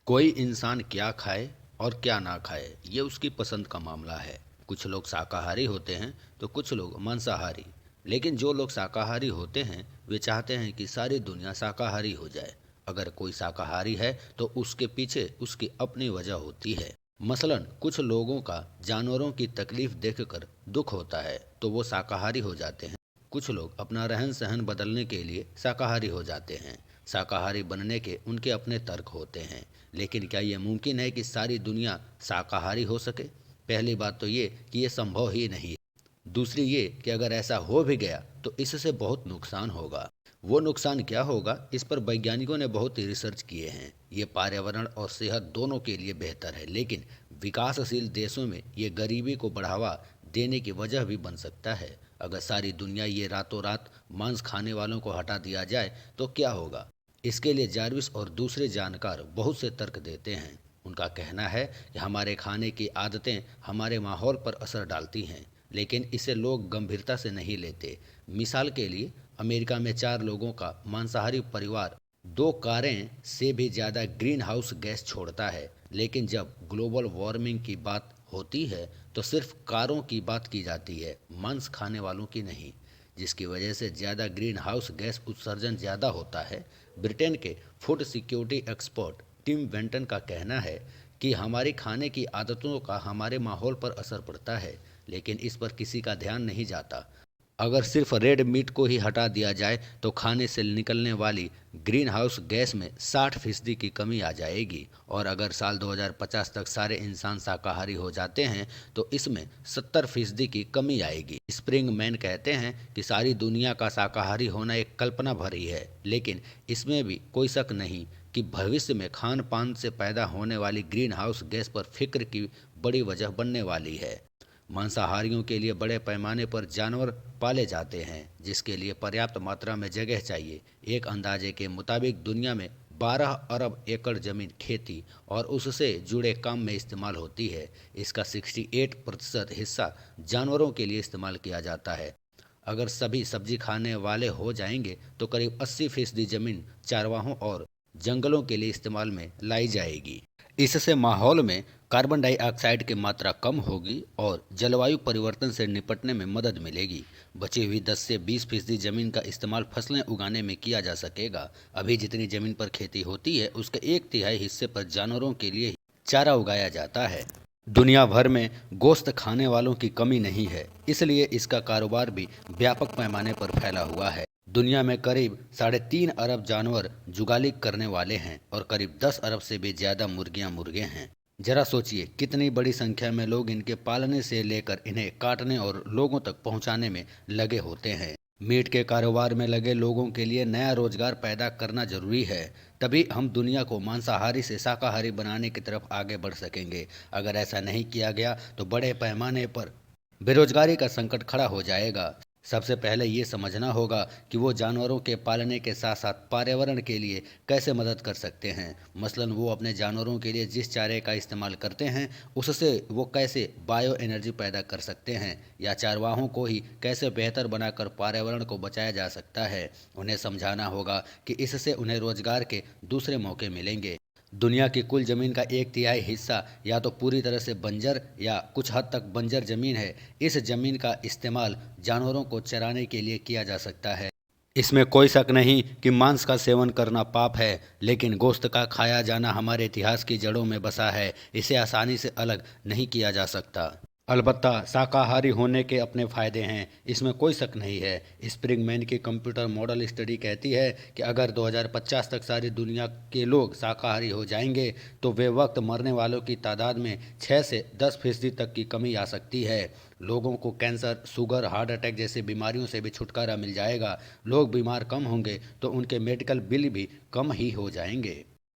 कोई इंसान क्या खाए और क्या ना खाए ये उसकी पसंद का मामला है। कुछ लोग शाकाहारी होते हैं तो कुछ लोग मांसाहारी। लेकिन जो लोग शाकाहारी होते हैं वे चाहते हैं कि सारी दुनिया शाकाहारी हो जाए। अगर कोई शाकाहारी है तो उसके पीछे उसकी अपनी वजह होती है। मसलन कुछ लोगों का जानवरों की तकलीफ देखकर दुख होता है तो वो शाकाहारी हो जाते हैं। कुछ लोग अपना रहन सहन बदलने के लिए शाकाहारी हो जाते हैं। शाकाहारी बनने के उनके अपने तर्क होते हैं। लेकिन क्या यह मुमकिन है कि सारी दुनिया शाकाहारी हो सके? पहली बात तो ये कि यह संभव ही नहीं है। दूसरी ये कि अगर ऐसा हो भी गया तो इससे बहुत नुकसान होगा। वो नुकसान क्या होगा इस पर वैज्ञानिकों ने बहुत ही रिसर्च किए हैं। ये पर्यावरण और सेहत दोनों के लिए बेहतर है, लेकिन विकासशील देशों में ये गरीबी को बढ़ावा देने की वजह भी बन सकता है। अगर सारी दुनिया ये रातों रात मांस खाने वालों को हटा दिया जाए तो क्या होगा? इसके लिए जार्विस और दूसरे जानकार बहुत से तर्क देते हैं। उनका कहना है कि हमारे खाने की आदतें हमारे माहौल पर असर डालती हैं, लेकिन इसे लोग गंभीरता से नहीं लेते। मिसाल के लिए अमेरिका में 4 लोगों का मांसाहारी परिवार 2 कारें से भी ज़्यादा ग्रीन हाउस गैस छोड़ता है। लेकिन जब ग्लोबल वार्मिंग की बात होती है तो सिर्फ कारों की बात की जाती है, मांस खाने वालों की नहीं, जिसकी वजह से ज़्यादा ग्रीन हाउस गैस उत्सर्जन ज़्यादा होता है। ब्रिटेन के फूड सिक्योरिटी एक्सपर्ट टिम वेंटन का कहना है कि हमारी खाने की आदतों का हमारे माहौल पर असर पड़ता है, लेकिन इस पर किसी का ध्यान नहीं जाता। अगर सिर्फ रेड मीट को ही हटा दिया जाए तो खाने से निकलने वाली ग्रीन हाउस गैस में 60% की कमी आ जाएगी। और अगर साल 2050 तक सारे इंसान शाकाहारी हो जाते हैं तो इसमें 70% की कमी आएगी। स्प्रिंग मैन कहते हैं कि सारी दुनिया का शाकाहारी होना एक कल्पना भरी है, लेकिन इसमें भी कोई शक नहीं कि भविष्य में खान पान से पैदा होने वाली ग्रीन हाउस गैस पर फिक्र की बड़ी वजह बनने वाली है। मांसाहारियों के लिए बड़े पैमाने पर जानवर पाले जाते हैं, जिसके लिए पर्याप्त मात्रा में जगह चाहिए। एक अंदाजे के मुताबिक दुनिया में 12 अरब एकड़ जमीन खेती और उससे जुड़े काम में इस्तेमाल होती है। इसका 68% हिस्सा जानवरों के लिए इस्तेमाल किया जाता है। अगर सभी सब्जी खाने वाले हो जाएंगे तो करीब 80% जमीन चारवाहों और जंगलों के लिए इस्तेमाल में लाई जाएगी। इससे माहौल में कार्बन डाइऑक्साइड की मात्रा कम होगी और जलवायु परिवर्तन से निपटने में मदद मिलेगी। बची हुई 10 से 20% जमीन का इस्तेमाल फसलें उगाने में किया जा सकेगा। अभी जितनी जमीन पर खेती होती है उसके 1/3 हिस्से पर जानवरों के लिए ही चारा उगाया जाता है। दुनिया भर में गोश्त खाने वालों की कमी नहीं है, इसलिए इसका कारोबार भी व्यापक पैमाने पर फैला हुआ है। दुनिया में करीब 3.5 अरब जानवर जुगाली करने वाले हैं और करीब 10 अरब से भी ज़्यादा मुर्गियां मुर्गे हैं। जरा सोचिए कितनी बड़ी संख्या में लोग इनके पालने से लेकर इन्हें काटने और लोगों तक पहुंचाने में लगे होते हैं। मीट के कारोबार में लगे लोगों के लिए नया रोजगार पैदा करना जरूरी है, तभी हम दुनिया को मांसाहारी से शाकाहारी बनाने की तरफ आगे बढ़ सकेंगे। अगर ऐसा नहीं किया गया तो बड़े पैमाने पर बेरोजगारी का संकट खड़ा हो जाएगा। सबसे पहले ये समझना होगा कि वो जानवरों के पालने के साथ साथ पर्यावरण के लिए कैसे मदद कर सकते हैं। मसलन वो अपने जानवरों के लिए जिस चारे का इस्तेमाल करते हैं उससे वो कैसे बायो एनर्जी पैदा कर सकते हैं, या चारवाहों को ही कैसे बेहतर बनाकर पर्यावरण को बचाया जा सकता है। उन्हें समझाना होगा कि इससे उन्हें रोजगार के दूसरे मौके मिलेंगे। दुनिया की कुल ज़मीन का 1/3 हिस्सा या तो पूरी तरह से बंजर या कुछ हद तक बंजर ज़मीन है। इस ज़मीन का इस्तेमाल जानवरों को चराने के लिए किया जा सकता है। इसमें कोई शक नहीं कि मांस का सेवन करना पाप है, लेकिन गोश्त का खाया जाना हमारे इतिहास की जड़ों में बसा है। इसे आसानी से अलग नहीं किया जा सकता। अलबत्ता शाकाहारी होने के अपने फ़ायदे हैं, इसमें कोई शक नहीं है। स्प्रिंगमैन की कंप्यूटर मॉडल स्टडी कहती है कि अगर 2050 तक सारी दुनिया के लोग शाकाहारी हो जाएंगे तो वे वक्त मरने वालों की तादाद में 6 से 10% तक की कमी आ सकती है। लोगों को कैंसर, शुगर, हार्ट अटैक जैसी बीमारियों से भी छुटकारा मिल जाएगा। लोग बीमार कम होंगे तो उनके मेडिकल बिल भी कम ही हो जाएंगे।